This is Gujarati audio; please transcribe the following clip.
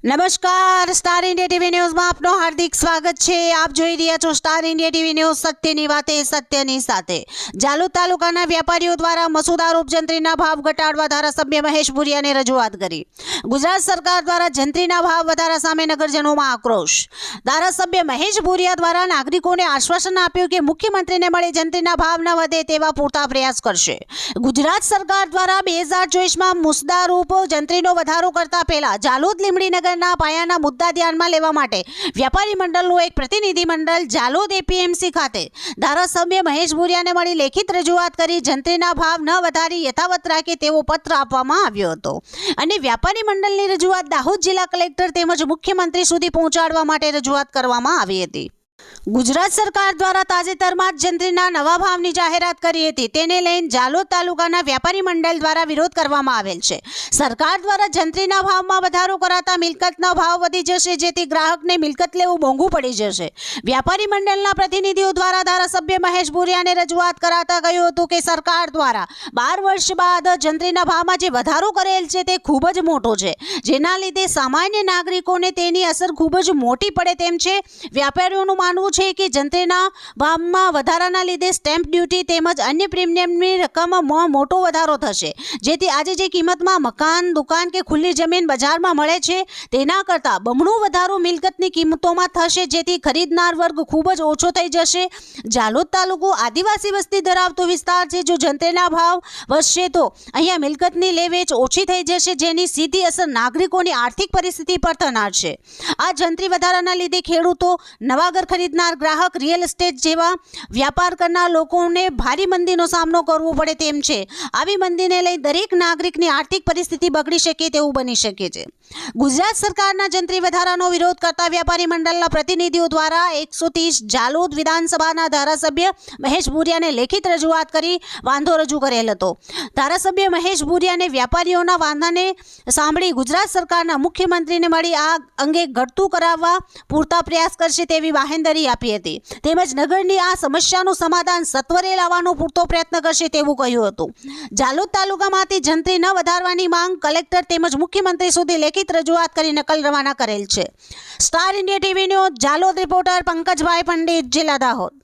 નમસ્કાર, સ્ટાર ઇન્ડિયા ટીવી ન્યૂઝમાં આપનું હાર્દિક સ્વાગત છે। આપ જોઈ રહ્યા છો સ્ટાર ઇન્ડિયા ટીવી ન્યૂઝ, સત્યની વાતે સત્યની સાથે। જાલોદ તાલુકાના વેપારીઓ દ્વારા મસૂદારૂપ જંત્રીના ભાવ ઘટાડવા ધારાસભ્ય મહેશ ભુરિયાને રજૂઆત કરી। ગુજરાત સરકાર દ્વારા જંત્રીના ભાવ વધારા સામે નગરજનોમાં આક્રોશ। ધારાસભ્ય મહેશ ભુરિયા દ્વારા નાગરિકોને આશ્વાસન આપ્યું કે મુખ્યમંત્રીને મળે જંત્રીના ભાવ ન વધે તેવા પૂરતા પ્રયાસ કરશે। ગુજરાત સરકાર દ્વારા 2024માં મુસદ્દારૂપ જંત્રીનો વધારો કરતા પહેલા જાલોદ લીંબડીનગર પાયાના મુદ્દા ધ્યાનમાં લેવા માટે વ્યાપારી મંડળનું એક પ્રતિનિધિ મંડળ જાલોદ એપીએમસી ખાતે ધારાસભ્ય મહેશ ભુરિયાને મળી લેખિત રજૂઆત કરી જંત્રીના ભાવ ન વધારી યથાવત રાખે તેવો પત્ર આપવામાં આવ્યો હતો અને વ્યાપારી મંડળની રજૂઆત દાહોદ જિલ્લા કલેક્ટર તેમજ મુખ્યમંત્રી સુધી પહોંચાડવા માટે રજૂઆત કરવામાં આવી હતી। ગુજરાત સરકાર દ્વારા તાજેતરમાં જ જંત્રીના નવા ભાવની જાહેરાત કરી હતી, તેને લઈને જાલોદ તાલુકાના વ્યાપારી મંડળ દ્વારા વિરોધ કરવામાં આવેલ છે। સરકાર દ્વારા જંત્રીના ભાવમાં વધારો કરાતા મિલકતનો ભાવ વધી જશે, જેથી ગ્રાહકને મિલકત લેવું મોંઘું પડી જશે। વ્યાપારી મંડળના પ્રતિનિધિઓ દ્વારા ધારાસભ્ય મહેશ ભુરિયાને રજૂઆત કરાતા કહ્યું હતું કે સરકાર દ્વારા 12 વર્ષ બાદ જંત્રીના ભાવમાં જે વધારો કરેલ છે તે ખૂબ જ મોટો છે, જેના લીધે સામાન્ય નાગરિકોને તેની અસર ખૂબ જ મોટી પડે તેમ છે। વ્યાપારીઓનું માનવું છે કે જંત્રીના ભાવમાં વધારાના લીધે સ્ટેમ્પ ડ્યુટી તેમજ અન્ય પ્રીમિયમની રકમમાં મોટો વધારો થશે, જેથી આજે જે કિંમતમાં મકાન, દુકાન કે ખુલ્લી જમીન બજારમાં મળે છે તેના કરતાં બમણો વધારો મિલકતની કિંમતોમાં થશે, જેથી ખરીદનાર વર્ગ ખૂબ જ ઓછો થઈ જશે। જાલોદ તાલુકો આદિવાસી વસ્તી ધરાવતો વિસ્તાર છે, જો જંત્રીના ભાવ વધશે તો અહીંયા મિલકતની લેવેચ ઓછી થઈ જશે, જેની સીધી અસર નાગરિકોની આર્થિક પરિસ્થિતિ પર થનાર છે। આ જંત્રી વધારાના લીધે ખેડૂતો, નવા ઘર ખરીદનાર ગ્રાહક, રિયલ એસ્ટેટ જેવા વ્યાપાર કરનાર લોકોને ભારે મંદીનો સામનો કરવો પડે તેમ છે। આવી મંદીને લઈ દરેક નાગરિકની આર્થિક પરિસ્થિતિ બગડી શકે તેવું બની શકે છે। ગુજરાત સરકારના જંત્રી વધારાનો વિરોધ કરતા વ્યાપારી મંડળના પ્રતિનિધિઓ દ્વારા 130 જાલોદ વિધાનસભાના ધારાસભ્ય મહેશ ભુરિયાને લેખિત રજૂઆત કરી વાંધો રજૂ કરેલ હતો। ધારાસભ્ય મહેશ ભુરિયાને વ્યાપારીઓના વાંધાને સાંભળી ગુજરાત સરકારના મુખ્યમંત્રીને મળી આ અંગે ઘટતું કરાવવા પૂરતા પ્રયાસ કરશે તેવી બાહેંધરી આપી હતી, તેમજ નગરની આ સમસ્યાનું સમાધાન સત્વરે લાવવાનો પૂરતો પ્રયત્ન કરશે તેવું કહ્યું હતું। જાલોદ તાલુકામાંથી જંત્રી ન વધારવાની માંગ કલેક્ટર તેમજ મુખ્યમંત્રી સુધી લેખિત રજૂઆત કરી નકલ રવાના કરેલ છે। Star India TV news Jhalod reporter Pankajbhai Pandit, જિલ્લા દાહોદ।